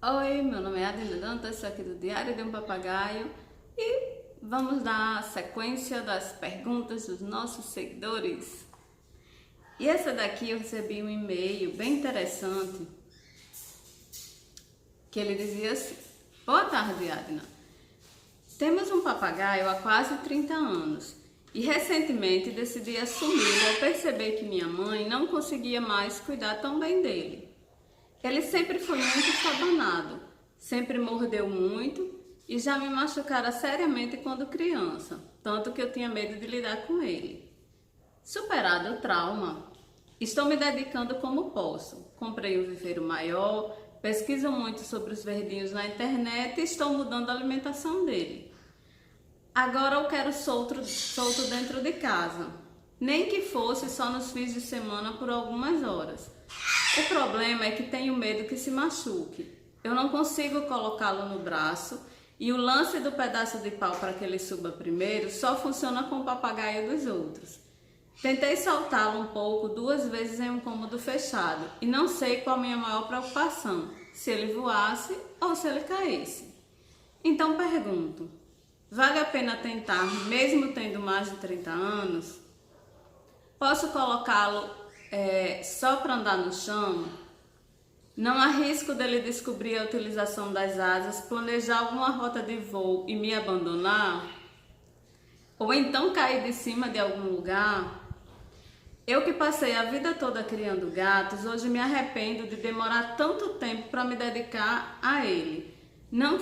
Oi, meu nome é Adina Dantas, sou aqui do Diário de um Papagaio e vamos dar sequência das perguntas dos nossos seguidores. E essa daqui eu recebi um e-mail bem interessante que ele dizia assim: Boa tarde, Adina. Temos um papagaio há quase 30 anos e recentemente decidi assumi-lo ao perceber que minha mãe não conseguia mais cuidar tão bem dele. Ele sempre foi muito estabanado, sempre mordeu muito e já me machucara seriamente quando criança, tanto que eu tinha medo de lidar com ele. Superado o trauma, estou me dedicando como posso. Comprei um viveiro maior, pesquiso muito sobre os verdinhos na internet e estou mudando a alimentação dele. Agora eu quero solto dentro de casa, nem que fosse só nos fins de semana por algumas horas. O problema é que tenho medo que se machuque. Eu não consigo colocá-lo no braço e o lance do pedaço de pau para que ele suba primeiro só funciona com o papagaio dos outros. Tentei soltá-lo um pouco 2 vezes em um cômodo fechado e não sei qual a minha maior preocupação, se ele voasse ou se ele caísse. Então pergunto, vale a pena tentar mesmo tendo mais de 30 anos? Posso colocá-lo só para andar no chão? Não há risco dele descobrir a utilização das asas, planejar alguma rota de voo e me abandonar? Ou então cair de cima de algum lugar? Eu que passei a vida toda criando gatos, hoje me arrependo de demorar tanto tempo para me dedicar a ele. Não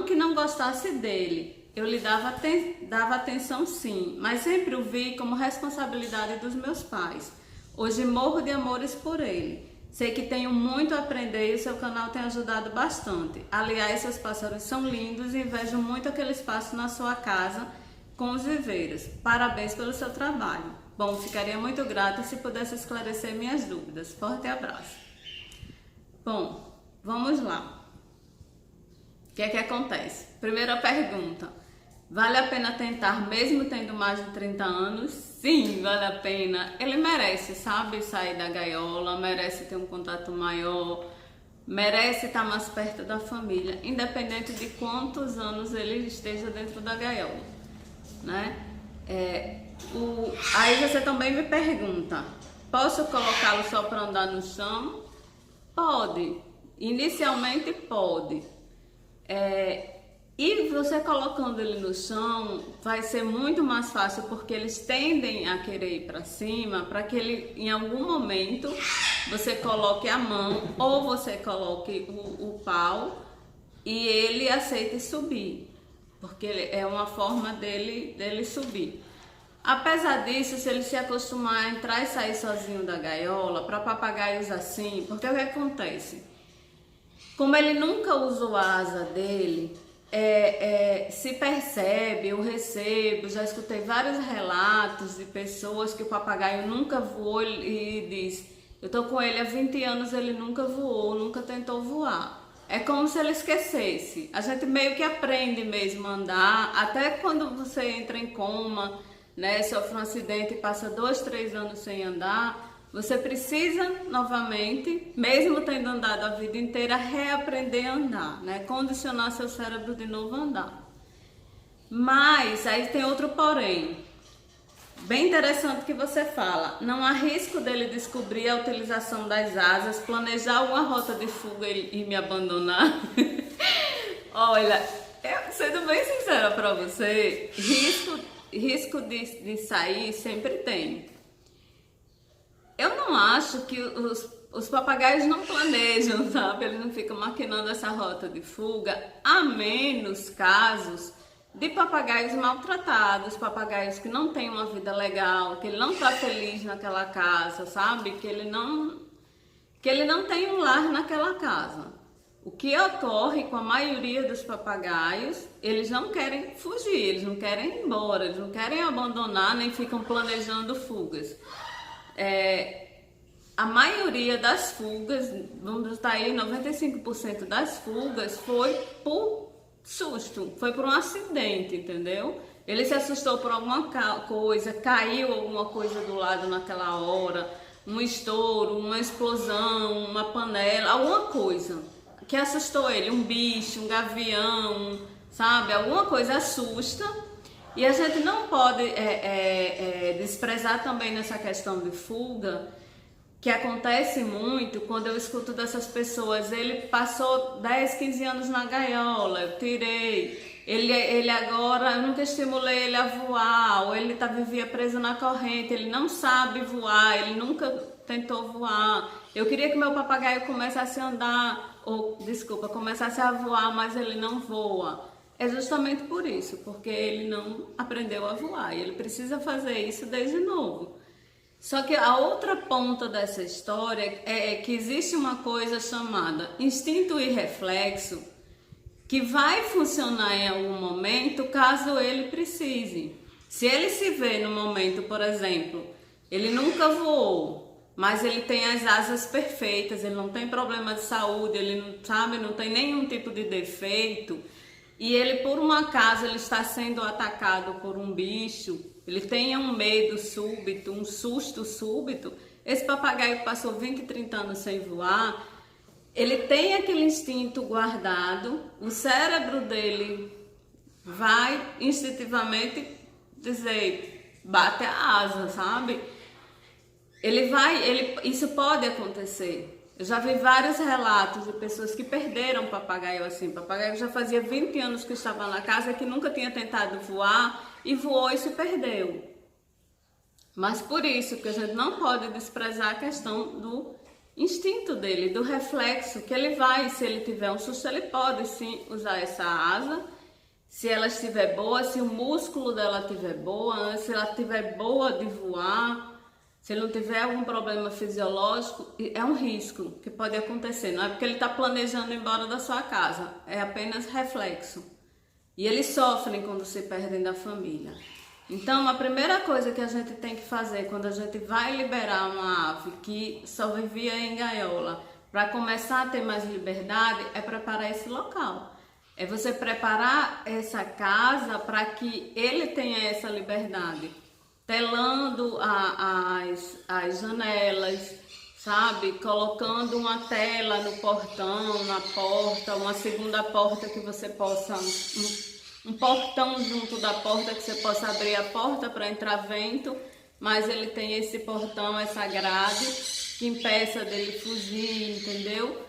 que não gostasse dele, eu lhe dava atenção sim, mas sempre o vi como responsabilidade dos meus pais. Hoje morro de amores por ele. Sei que tenho muito a aprender e o seu canal tem ajudado bastante. Aliás, seus pássaros são lindos e vejo muito aquele espaço na sua casa com os viveiros. Parabéns pelo seu trabalho. Bom, ficaria muito grata se pudesse esclarecer minhas dúvidas. Forte abraço. Bom, vamos lá. O que é que acontece? Primeira pergunta. Vale a pena tentar mesmo tendo mais de 30 anos? Sim, vale a pena. Ele merece, sabe, sair da gaiola, merece ter um contato maior, merece estar mais perto da família, independente de quantos anos ele esteja dentro da gaiola, né? Aí você também me pergunta, posso colocá-lo só para andar no chão? Pode, inicialmente pode. E você colocando ele no chão vai ser muito mais fácil, porque eles tendem a querer ir para cima, para que ele, em algum momento, você coloque a mão ou você coloque o pau e ele aceite subir, porque é uma forma dele subir. Apesar disso, se ele se acostumar a entrar e sair sozinho da gaiola, para papagaios assim, porque o que acontece? Como ele nunca usou a asa dele, se percebe, eu recebo, já escutei vários relatos de pessoas que o papagaio nunca voou e diz, eu tô com ele há 20 anos, ele nunca voou, nunca tentou voar. É como se ele esquecesse. A gente meio que aprende mesmo a andar, até quando você entra em coma, né, sofre um acidente e passa 2, 3 anos sem andar, você precisa novamente, mesmo tendo andado a vida inteira, reaprender a andar, né? Condicionar seu cérebro de novo a andar. Mas aí tem outro porém. Bem interessante que você fala. Não há risco dele descobrir a utilização das asas, planejar uma rota de fuga e me abandonar? Olha, sendo bem sincera para você, risco de sair sempre tem. Eu não acho que os papagaios não planejam, sabe? Eles não ficam maquinando essa rota de fuga, a menos casos de papagaios maltratados, papagaios que não têm uma vida legal, que ele não está feliz naquela casa, sabe? Que ele não tem um lar naquela casa. O que ocorre com a maioria dos papagaios, eles não querem fugir, eles não querem ir embora, eles não querem abandonar, nem ficam planejando fugas. A maioria das fugas, vamos estar aí, 95% das fugas foi por susto, foi por um acidente, entendeu? Ele se assustou por alguma coisa, caiu alguma coisa do lado naquela hora, um estouro, uma explosão, uma panela, alguma coisa. que assustou ele, um bicho, um gavião, sabe? Alguma coisa assusta. E a gente não pode desprezar também nessa questão de fuga, que acontece muito quando eu escuto dessas pessoas. Ele passou 10, 15 anos na gaiola, eu tirei. Ele agora, eu nunca estimulei ele a voar, ou ele vivia preso na corrente, ele não sabe voar, ele nunca tentou voar. Eu queria que meu papagaio começasse a andar, começasse a voar, mas ele não voa. É justamente por isso, porque ele não aprendeu a voar e ele precisa fazer isso desde novo. Só que a outra ponta dessa história é que existe uma coisa chamada instinto e reflexo, que vai funcionar em algum momento caso ele precise. Se ele se vê no momento, por exemplo, ele nunca voou, mas ele tem as asas perfeitas, ele não tem problema de saúde, ele não tem nenhum tipo de defeito, e ele por um acaso ele está sendo atacado por um bicho, ele tenha um medo súbito, um susto súbito, esse papagaio que passou 20, 30 anos sem voar, ele tem aquele instinto guardado, o cérebro dele vai instintivamente dizer, bate a asa, sabe? Isso pode acontecer. Eu já vi vários relatos de pessoas que perderam papagaio assim. Papagaio já fazia 20 anos que estava na casa, que nunca tinha tentado voar e voou e se perdeu. Mas por isso que a gente não pode desprezar a questão do instinto dele, do reflexo, que ele vai, se ele tiver um susto, ele pode sim usar essa asa, se ela estiver boa, se o músculo dela estiver boa, se ela estiver boa de voar, se ele não tiver algum problema fisiológico, é um risco que pode acontecer, não é porque ele está planejando ir embora da sua casa, é apenas reflexo. E eles sofrem quando se perdem da família. Então, a primeira coisa que a gente tem que fazer quando a gente vai liberar uma ave que só vivia em gaiola, para começar a ter mais liberdade, é preparar esse local. É você preparar essa casa para que ele tenha essa liberdade. Telando as janelas, sabe? Colocando uma tela no portão, na porta, uma segunda porta que você possa... Um portão junto da porta que você possa abrir a porta para entrar vento, mas ele tem esse portão, essa grade que impeça dele fugir, entendeu?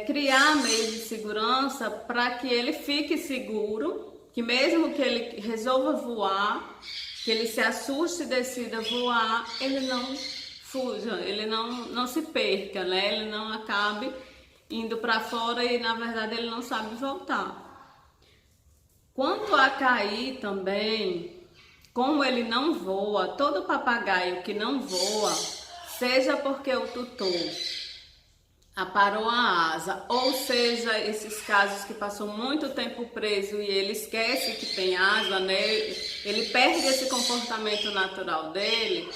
Criar meios de segurança para que ele fique seguro, que mesmo que ele resolva voar, que ele se assuste e decida voar, ele não fuja, ele não se perca, né? Ele não acabe indo para fora e na verdade ele não sabe voltar. Quanto a cair também, como ele não voa, todo papagaio que não voa, seja porque o tutor aparou a asa, ou seja, esses casos que passou muito tempo preso e ele esquece que tem asa, né? Ele perde esse comportamento natural dele,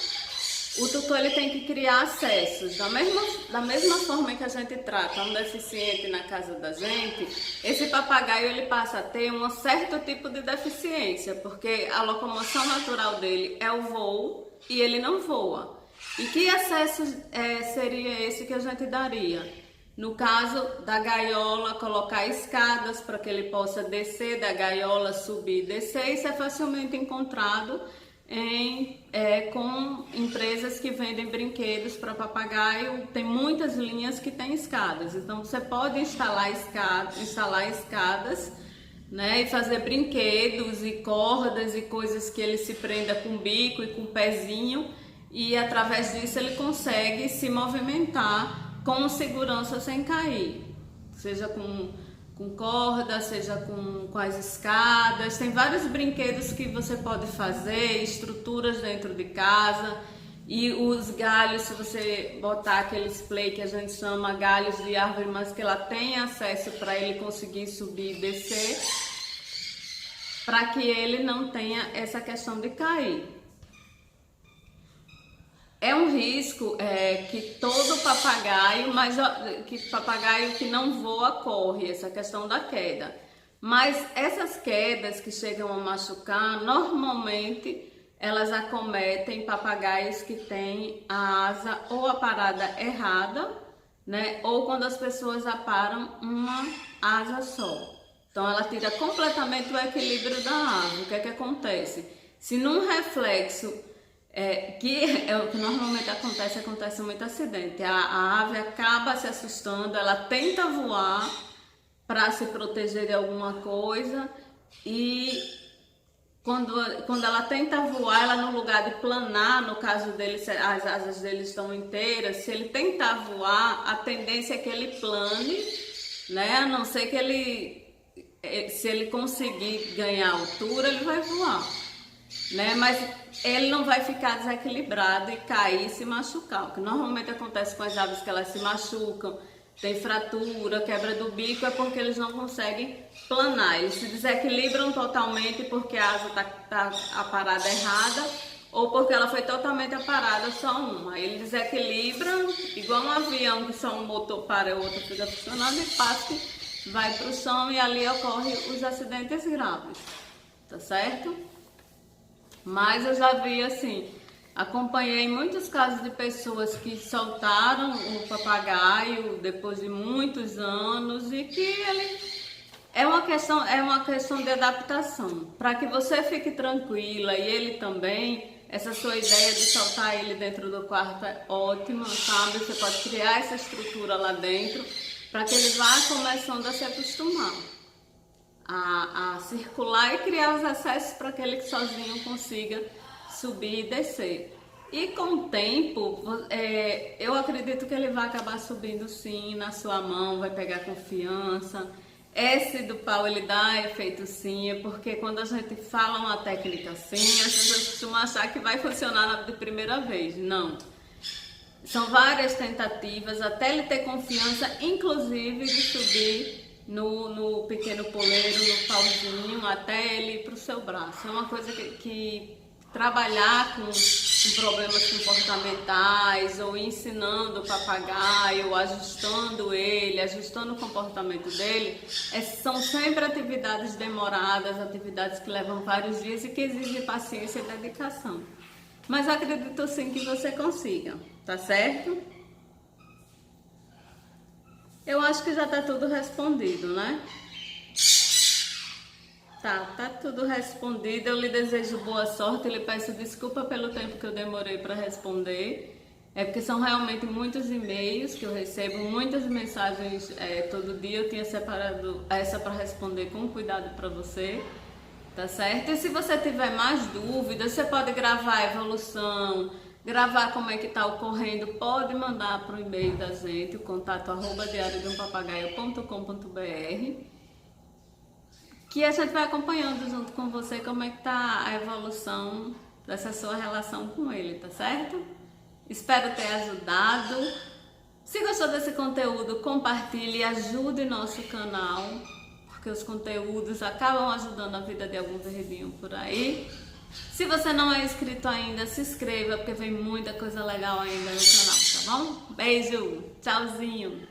o tutor ele tem que criar acessos. Da mesma forma que a gente trata um deficiente na casa da gente, esse papagaio ele passa a ter um certo tipo de deficiência, porque a locomoção natural dele é o voo e ele não voa. E que acesso seria esse que a gente daria? No caso da gaiola, colocar escadas para que ele possa descer da gaiola, subir e descer. Isso é facilmente encontrado com empresas que vendem brinquedos para papagaio. Tem muitas linhas que tem escadas, então você pode instalar escadas, né, e fazer brinquedos e cordas e coisas que ele se prenda com o bico e com o pezinho, e através disso ele consegue se movimentar com segurança sem cair, seja com corda, seja com as escadas. Tem vários brinquedos que você pode fazer, estruturas dentro de casa, e os galhos, se você botar aqueles play que a gente chama galhos de árvore, mas que ela tem acesso para ele conseguir subir e descer, para que ele não tenha essa questão de cair. É um risco que todo papagaio, mas que papagaio que não voa corre, essa questão da queda. Mas essas quedas que chegam a machucar, normalmente elas acometem papagaios que têm a asa ou a parada errada, né? Ou quando as pessoas aparam uma asa só. Então ela tira completamente o equilíbrio da ave. O que é que acontece? Se num reflexo, que é o que normalmente acontece muito acidente. A ave acaba se assustando, ela tenta voar para se proteger de alguma coisa e quando ela tenta voar, ela no lugar de planar, no caso dele, as asas dele estão inteiras, se ele tentar voar, a tendência é que ele plane, né? A não ser que se ele conseguir ganhar altura, ele vai voar, né? Mas ele não vai ficar desequilibrado e cair e se machucar. O que normalmente acontece com as aves que elas se machucam, tem fratura, quebra do bico, é porque eles não conseguem planar. Eles se desequilibram totalmente porque a asa tá aparada errada ou porque ela foi totalmente aparada só uma. Aí ele desequilibra, igual um avião que só um motor para e o outro fica funcionando e passa, vai para o chão e ali ocorrem os acidentes graves, tá certo? Mas eu já vi assim, acompanhei muitos casos de pessoas que soltaram o papagaio depois de muitos anos e que ele é uma questão de adaptação. Para que você fique tranquila e ele também, essa sua ideia de soltar ele dentro do quarto é ótima, sabe? Você pode criar essa estrutura lá dentro para que ele vá começando a se acostumar a circular e criar os acessos para que ele sozinho consiga subir e descer. E com o tempo, eu acredito que ele vai acabar subindo sim na sua mão, vai pegar confiança. Esse do pau ele dá efeito sim, porque quando a gente fala uma técnica assim, as pessoas costumam achar que vai funcionar de primeira vez. Não. São várias tentativas até ele ter confiança, inclusive de subir no pequeno poleiro, no pauzinho, até ele ir para o seu braço. É uma coisa que trabalhar com problemas comportamentais ou ensinando o papagaio, ajustando ele, ajustando o comportamento dele, são sempre atividades demoradas, atividades que levam vários dias e que exigem paciência e dedicação. Mas acredito sim que você consiga, tá certo? Eu acho que já tá tudo respondido, né? Tá tudo respondido. Eu lhe desejo boa sorte. Eu lhe peço desculpa pelo tempo que eu demorei para responder. É porque são realmente muitos e-mails que eu recebo, muitas mensagens todo dia. Eu tinha separado essa para responder com cuidado para você, tá certo? E se você tiver mais dúvidas, você pode gravar a evolução, gravar como é que tá ocorrendo, pode mandar para o e-mail da gente, o contato @diariodeum-papagaio.com.br, que a gente vai acompanhando junto com você como é que tá a evolução dessa sua relação com ele, tá certo? Espero ter ajudado. Se gostou desse conteúdo, compartilhe e ajude nosso canal, porque os conteúdos acabam ajudando a vida de algum verdinho por aí. Se você não é inscrito ainda, se inscreva, porque vem muita coisa legal ainda no canal, tá bom? Beijo, tchauzinho!